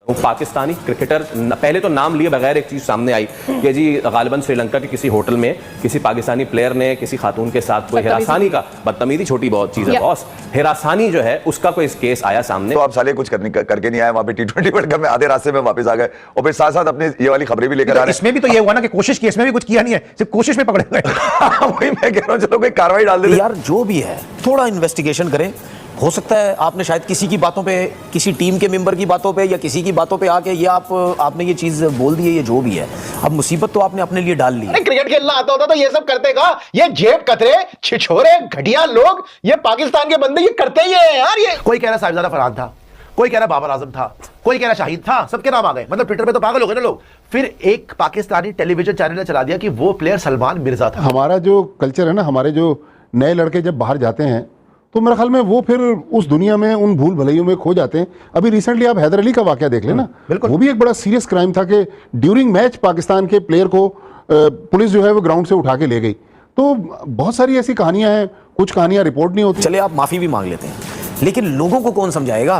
Pakistani cricketer पहले तो नाम लिए बगैर एक चीज सामने आई कि जी गालिबन श्रीलंका के किसी होटल में किसी पाकिस्तानी प्लेयर ने किसी खातून के साथ कोई हिरासानी का, बदतमीजी छोटी बहुत चीज है बॉस, हिरासानी जो है उसका कोई केस आया सामने। तो आप साले कुछ करके नहीं आए वहां पे T20 वर्ल्ड कप में, आधे रास्ते में वापस आ गए और फिर साथ साथ अपने ये वाली खबरें भी लेकर आ रहे हैं। इसमें भी तो ये हुआ ना कि कोशिश की, इसमें भी कुछ किया नहीं है, सिर्फ कोशिश में पकड़े गए। वही मैं कह रहा हूं, चलो कोई कार्रवाई डाल दे यार। जो भी है थोड़ा इन्वेस्टिगेशन करें। हो सकता है आपने शायद किसी की बातों पे, किसी टीम के मेंबर की बातों पे या किसी की बातों पे आके ये आपने ये चीज बोल दी है, ये जो भी है। अब मुसीबत तो आपने अपने लिए डाल ली है। क्रिकेट खेलना आता होता तो ये सब करते का? ये जेब कतरे, छिछोरे, घटिया लोग, ये पाकिस्तान के बंदे ये करते ही है यार। ये कोई कह रहा साहिबजादा फरहान था, कोई कह रहा बाबर आजम था, कोई कह रहा शाहिद था, सबके नाम आ गए। मतलब ट्विटर पे तो पागल हो गए ना लोग। फिर एक पाकिस्तानी टेलीविजन चैनल ने चला दिया कि वो प्लेयर सलमान मिर्जा था। हमारा जो कल्चर है ना, हमारे जो नए लड़के जब बाहर जाते हैं तो मेरे ख्याल में वो फिर उस दुनिया में उन भूल भलाइयों में खो जाते हैं। अभी रिसेंटली आप हैदर अली का वाकया देख लेना, वो भी एक बड़ा सीरियस क्राइम था कि ड्यूरिंग मैच पाकिस्तान के प्लेयर को पुलिस जो है वो ग्राउंड से उठा के ले गई। तो बहुत सारी ऐसी कहानियां हैं, कुछ कहानियां रिपोर्ट नहीं होती। चले आप माफी भी मांग लेते हैं, लेकिन लोगों को कौन समझाएगा?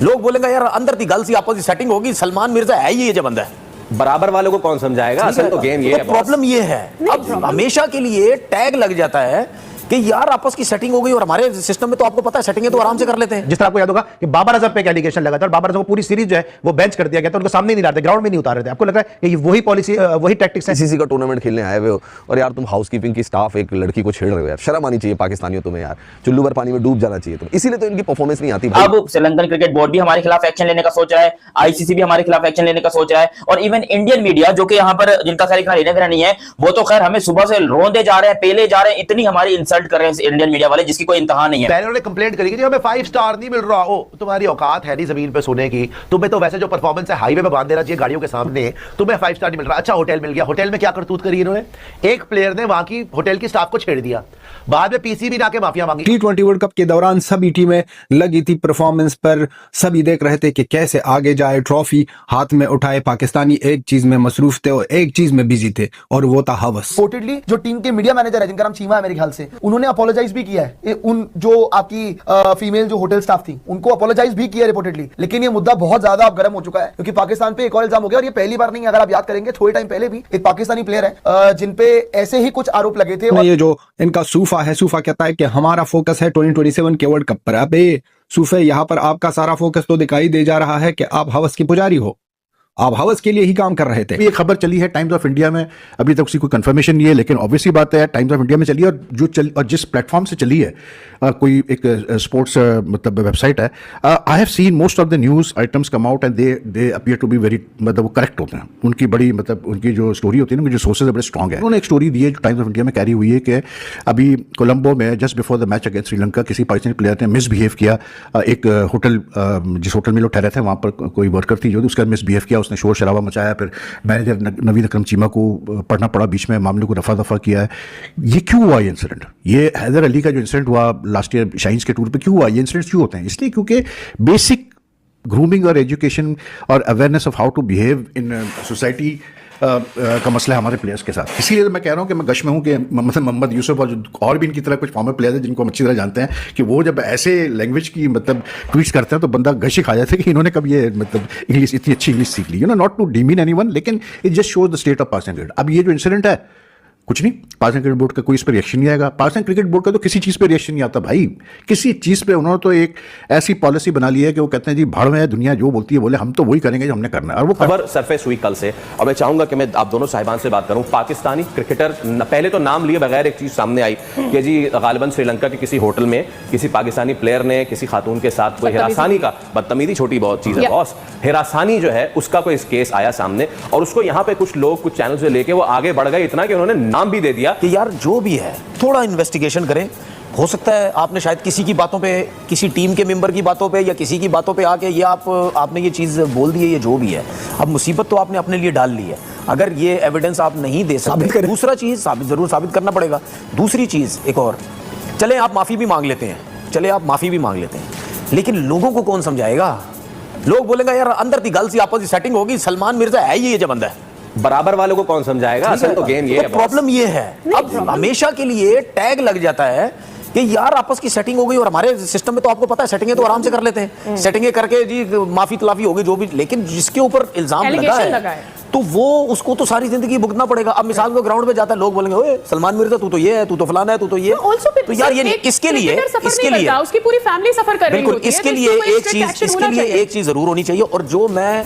लोग बोलेंगे यार अंदर थी गल सी आपस की सेटिंग होगी, सलमान मिर्जा है ही ये जो बंदा है। बराबर वालों को कौन समझाएगा? असल तो गेम ये है। प्रॉब्लम ये है अब हमेशा के लिए टैग लग जाता है कि यार आपस की सेटिंग हो गई, और हमारे सिस्टम में तो आपको पता है सेटिंग है तो आराम से कर लेते हैं। जिस तरह आपको याद होगा कि बाबर आजम पे एक एलिगेशन लगा था और बाबर आजम को पूरी सीरीज जो है वो बेंच कर दिया गया था, उनको सामने नहीं ला रहे थे, ग्राउंड में नहीं उतार रहे थे। आपको लग रहा है कि ये वही पॉलिसी, वही टैक्टिक्स है? सीसी का टूर्नामेंट खेलने आए हुए हो और यार तुम हाउसकीपिंग की स्टाफ एक लड़की को छेड़ रहे हो यार। शर्म आनी चाहिए पाकिस्तानियों तुम्हें यार, चुल्लू भर पानी में डूब जाना चाहिए तुम। इसीलिए तो इनकी परफॉर्मेंस नहीं आती। अब श्रीलंकन क्रिकेट बोर्ड भी हमारे खिलाफ एक्शन लेने का सोच रहा है, आईसीसी भी हमारे खिलाफ एक्शन लेने का सोच रहा है, और इवन इंडियन मीडिया जो कि यहाँ पर जिनका खैर इतना लेना देना नहीं है, वो तो खैर हमें सुबह से रोंदे जा रहे हैं, पेले जा रहे हैं, इतनी हमारी इंसल्ट कर रहे हैं इंडियन मीडिया वाले जिसकी कोई इंतहा नहीं है। पहले उन्होंने कंप्लेंट करी कि हमें 5 स्टार नहीं मिल रहा। ओ तुम्हारी औकात है नहीं जमीन पे सोने की, तुम्हें तो वैसे जो परफॉर्मेंस है हाईवे पे बांध देना चाहिए गाड़ियों के सामने, तुम्हें 5 स्टार नहीं मिल रहा। अच्छा होटल मिल गया, होटल में क्या करतूत करी इन्होंने? एक प्लेयर ने वहां की होटल की स्टाफ को छेड़ दिया, बाद में पीसीबी ना के माफिया मांगी। T20 वर्ल्ड कप के दौरान सभी टीमें लगी थी परफॉर्मेंस पर, सभी देख रहे थे कि कैसे आगे जाए, ट्रॉफी हाथ में उठाए। पाकिस्तानी एक चीज में मसरूफ थे और एक चीज में बिजी थे, और वो था हवस। रिपोर्टेडली जो टीम के मीडिया मैनेजर है जिनका नाम चीमा है मेरे ख्याल से, उन्होंने अपोलोजाइज भी किया है। उन जो आपकी फीमेल जो होटल स्टाफ थी उनको अपोलोजाइज भी किया रिपोर्टेडली। लेकिन ये मुद्दा बहुत ज्यादा अब गर्म हो चुका है क्योंकि पाकिस्तान पे एक और इल्जाम हो गया, और ये पहली बार नहीं है। अगर आप याद करेंगे थोड़े टाइम पहले भी एक पाकिस्तानी प्लेयर है जिन पे ऐसे ही कुछ आरोप लगे थे। ये जो इनका सूफा है, सूफा कहता है कि हमारा फोकस है 2027 के वर्ल्ड कप पर। अबे सूफे, यहाँ पर आपका सारा फोकस तो दिखाई दे जा रहा है कि आप हवस की पुजारी हो, आप हवस के लिए ही काम कर रहे थे। ये खबर चली है टाइम्स ऑफ इंडिया में, अभी तक उसकी कोई कंफर्मेशन नहीं है, लेकिन ऑब्वियसली बात है टाइम्स ऑफ इंडिया में चली है। और जिस प्लेटफॉर्म से चली है, कोई एक स्पोर्ट्स मतलब वेबसाइट है, I have seen most of the news items come out and they appear to be very, मतलब वो करेक्ट होते हैं। उनकी बड़ी मतलब उनकी जो स्टोरी होती है ना, उनकी जो सोर्सेज है बड़े स्ट्रॉन्ग है। उन्होंने एक स्टोरी दी है जो टाइम्स ऑफ इंडिया में कैरी हुई है कि अभी कोलंबो में just before the match against Sri Lanka किसी पाकिस्तानी प्लेयर ने मिसबिहेव किया। एक होटल, जिस होटल में लोग ठहरे थे वहाँ पर कोई वर्कर थी जो उसका मिसबिहेव किया, उसने शोर शराबा मचाया, फिर मैनेजर नवीद अकरम चीमा को पढ़ना पड़ा, बीच में मामले को रफा दफा किया है। ये क्यों हुआ ये इंसिडेंट? ये हैदर अली का जो इंसिडेंट हुआ लास्ट ईयर शाहीन्स के टूर पे क्यों हुआ? ये इंसिडेंट्स क्यों होते हैं? इसलिए क्योंकि बेसिक ग्रूमिंग और एजुकेशन और awareness of how to behave in society का मसला है हमारे प्लेयर्स के साथ। इसीलिए मैं कह रहा हूँ कि मैं गश में हूँ कि मतलब मोहम्मद यूसुफ और भी इनकी तरह कुछ फॉर्मर प्लेयर्स हैं जिनको हम अच्छी तरह जानते हैं कि वो जब ऐसे लैंग्वेज की मतलब ट्वीट्स करते हैं तो बंदा गश ही खा जाता है कि इन्होंने कभी ये मतलब इंग्लिश, इतनी अच्छी इंग्लिश सीख ली। नॉट टू डीमीन एनीवन, लेकिन it just shows the state of Pakistan cricket. अब ये जो इंसिडेंट है, कुछ नहीं, पाकिस्तान क्रिकेट बोर्ड का कोई इस पर रिएक्शन नहीं आएगा। पाकिस्तान क्रिकेट बोर्ड का तो किसी चीज़ पे रिएक्शन नहीं आता भाई, किसी चीज़ पे। उन्होंने तो एक ऐसी पॉलिसी बना ली है कि वो कहते हैं जी भाड़ में दुनिया जो बोलती है बोले, हम तो वही करेंगे जो हमने करना है। और वो खबर सरफेस हुई कल से, और मैं चाहूंगा कि मैं आप दोनों साहिबान से बात करूं। पाकिस्तानी क्रिकेटर पहले तो नाम लिए बगैर एक चीज सामने आई कि जी गालिबन श्रीलंका के किसी होटल में किसी पाकिस्तानी प्लेयर ने किसी खातून के साथ कोई हिरासानी का, बदतमीजी छोटी बहुत चीज है बॉस, हिरासानी जो है उसका कोई केस आया सामने, और उसको यहाँ पे कुछ लोग कुछ चैनल से लेके वो आगे बढ़ गए इतना कि उन्होंने नाम भी दे दिया। यार जो भी है थोड़ा इन्वेस्टिगेशन करें। हो सकता है आपने शायद किसी की बातों पे, किसी टीम के मेंबर की बातों पे या किसी की बातों पे आके ये आपने ये चीज़ बोल दी है, ये जो भी है। अब मुसीबत तो आपने अपने लिए डाल ली है। अगर ये एविडेंस आप नहीं दे सकते, दूसरा चीज़ जरूर साबित करना पड़ेगा। दूसरी चीज़ एक और, चले आप माफ़ी भी मांग लेते हैं, चले आप माफ़ी भी मांग लेते हैं, लेकिन लोगों को कौन समझाएगा? लोग बोलेंगे यार अंदर थी गल सी आपस की सेटिंग होगी, सलमान मिर्जा है ही ये जो बंदा है। बराबर वालों को कौन समझाएगा? असल तो गेम ये है। प्रॉब्लम ये है अब हमेशा के लिए टैग लग जाता है कि यार आपस की सेटिंग हो गई, और हमारे सिस्टम में तो आपको पता है सेटिंगें तो आराम से कर लेते हैं, सेटिंगें करके जी माफी तलाफी हो गई जो भी, लेकिन जिसके ऊपर इल्जाम लगा है तो वो उसको तो सारी जिंदगी भुगतना पड़ेगा। अब मिसाल को ग्राउंड पे जाता है, लोग बोलेंगे ओए सलमान मिर्जा तू तो ये है, तू तो फलाना है, तू तो ये, तो यार ये किसके लिए, उसकी पूरी फैमिली सफर कर रही होती है। इसके लिए एक चीज जरूर होनी चाहिए। और जो मैं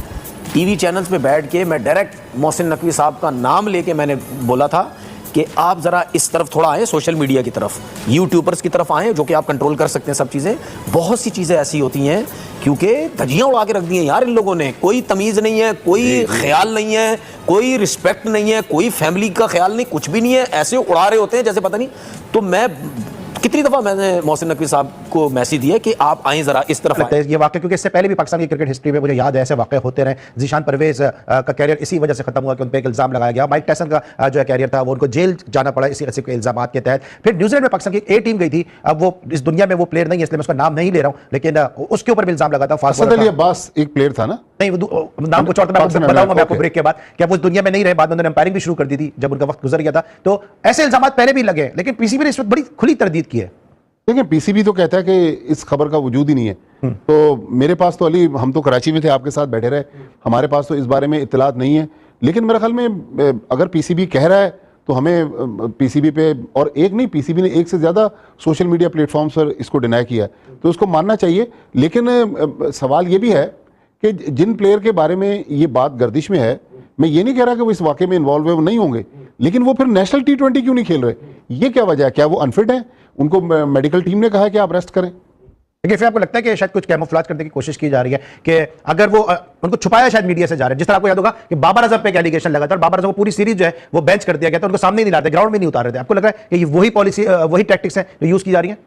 टीवी चैनल्स पे बैठ के मैं डायरेक्ट मोहसिन नकवी साहब का नाम लेके मैंने बोला था कि आप जरा इस तरफ थोड़ा आए, सोशल मीडिया की तरफ, यूट्यूबर्स की तरफ आए, जो कि आप कंट्रोल कर सकते हैं सब चीजें। बहुत सी चीजें ऐसी होती हैं क्योंकि धज्जियां उड़ा के रख दी हैं यार इन लोगों ने, कोई तमीज नहीं है, कोई ख्याल नहीं है, कोई रिस्पेक्ट नहीं है, कोई फैमिली का ख्याल नहीं, कुछ भी नहीं है, ऐसे उड़ा रहे होते हैं जैसे पता नहीं। तो मैं कितनी दफा मैंने मोहसिन नकवी साहब को मैसेज दिया कि आप आए जरा इस तरफ लगता है ये वाकया, क्योंकि इससे पहले भी पाकिस्तान की क्रिकेट हिस्ट्री में मुझे याद है ऐसे वाकये होते रहे। जीशान परवेज का कैरियर इसी वजह से खत्म हुआ कि उन पर एक इल्जाम लगाया गया। माइक टायसन का जो कैरियर था वो उनको जेल जाना पड़ा इसी किस्म के इल्जाम के तहत। फिर न्यूजीलैंड में पाकिस्तान की ए टीम गई थी, अब वो इस दुनिया में वो प्लेयर नहीं है इसलिए मैं उसका नाम नहीं ले रहा हूँ, लेकिन उसके ऊपर भी इल्जाम लगा था। असद अली अब्बास एक प्लेयर था ना, नहीं वो नाम कुछ और था, मैं बताऊंगा मैं आपको ब्रेक के बाद। क्या वो दुनिया में नहीं रहे, बाद में उन्होंने अंपायरिंग भी शुरू कर दी थी जब उनका वक्त गुजर गया था। तो ऐसे इल्जाम पहले भी लगे, लेकिन पीसीबी ने इस वक्त बड़ी खुली तरदीद की है। देखिए पीसीबी तो कहता है कि इस खबर का वजूद ही नहीं है। तो मेरे पास तो अली, हम तो कराची में थे, आपके साथ बैठे रहे, हमारे पास तो इस बारे में इत्तलात नहीं है। लेकिन मेरे ख्याल में अगर पीसीबी कह रहा है तो हमें पीसीबी पे, और एक नहीं, पीसीबी ने एक से ज़्यादा सोशल मीडिया प्लेटफॉर्म्स पर इसको डिनाई किया है, तो उसको मानना चाहिए। लेकिन सवाल ये भी है कि जिन प्लेयर के बारे में ये बात गर्दिश में है, मैं ये नहीं कह रहा कि वो इस वाक़े में इन्वॉल्व है, वो नहीं होंगे, लेकिन वो फिर नेशनल T20 क्यों नहीं खेल रहे? ये क्या वजह है? क्या वो अनफिट है? उनको मेडिकल टीम ने कहा है कि आप रेस्ट करें। देखिए फिर आपको लगता है कि शायद कुछ कैमोफ्लेज करने की कोशिश की जा रही है कि अगर वो उनको छुपाया शायद मीडिया से जा रहे हैं, जिस तरह आपको याद होगा कि बाबर आजम पे एक एलिगेशन लगा था और बाबर आजम को पूरी सीरीज जो है वो बेंच कर दिया गया था, उनको सामने नहीं लाते, ग्राउंड में नहीं उतार रहे थे। आपको लग रहा है कि ये वही पॉलिसी, वही टैक्टिक्स है जो यूज की जा रही है?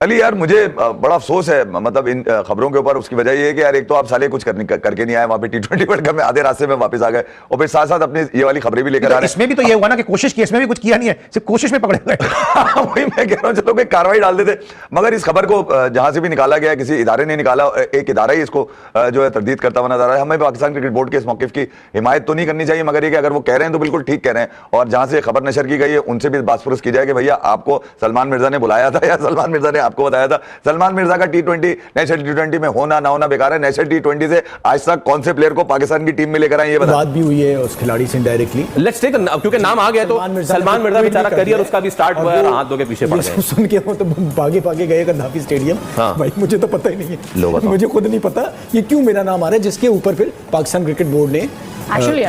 अली यार मुझे बड़ा अफसोस है मतलब इन खबरों के ऊपर। उसकी वजह ये है कि यार एक तो आप साले कुछ करके नहीं आए, वहां पे T20 वर्ल्ड कप में आधे रास्ते में वापस आ गए, और फिर साथ साथ अपनी ये वाली खबरें भी लेकर आ रहे हैं। इसमें भी तो ये हुआ ना कि कोशिश की, इसमें भी कुछ किया नहीं है, सिर्फ कोशिश में पकड़े गए। वही मैं कह रहा हूँ, चलो कि कार्रवाई डाल देते। मगर इस खबर को जहां से भी निकाला गया, किसी इदारे ने निकाला, एक इदारा ही इसको जो है तरदीद करता हुआ नजर आ रहा है। हमें पाकिस्तान क्रिकेट बोर्ड के इस मौक़िफ़ की हिमायत तो नहीं करनी चाहिए, मगर ये कि अगर वो कह रहे हैं तो बिल्कुल ठीक कह रहे हैं, और जहां से खबर नशर की गई है उनसे भी बासपुरस की जाए कि भैया आपको सलमान मिर्जा ने बुलाया था या सलमान मिर्जा ने आपको बताया था। सलमान मिर्जा का T20 नेशनल T20 में होना ना होना बेकार है। नेशनल T20 से आज तक कौन से प्लेयर को पाकिस्तान की टीम में लेकर आए ये बता। बात भी हुई है उस खिलाड़ी से डायरेक्टली। लेट्स टेक, क्योंकि नाम आ गया तो सलमान मिर्जा बेचारा करियर उसका भी स्टार्ट हुआ है, हाथ धो के पीछे पड़ गए। सुन के वो तो भागे गए गद्दाफी स्टेडियम। हाँ। भाई मुझे तो पता ही नहीं है, मुझे खुद नहीं पता ये क्यों मेरा नाम आ रहा है, जिसके ऊपर फिर पाकिस्तान क्रिकेट बोर्ड ने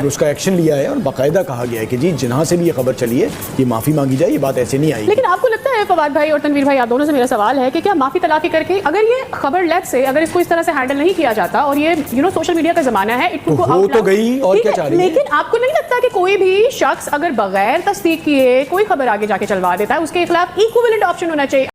उसका एक्शन लिया है और बाकायदा कहा गया है कि जी जहां से भी ये खबर चली है ये माफी मांगी जाए, ये बात ऐसे नहीं आई। लेकिन आपको लगता है फवाद भाई और तनवीर भाई, आप दोनों से मेरा सवाल है कि क्या माफी तलाफी करके अगर ये खबर लेग से अगर इसको इस तरह से हैंडल नहीं किया जाता, और ये सोशल मीडिया का जमाना है, तो हो तो गई और क्या चाह रही है? लेकिन आपको नहीं लगता कि कोई भी शख्स अगर बगैर तस्दीक किए कोई खबर आगे जाके चलवा देता है, उसके खिलाफ इक्विवेलेंट ऑप्शन होना चाहिए?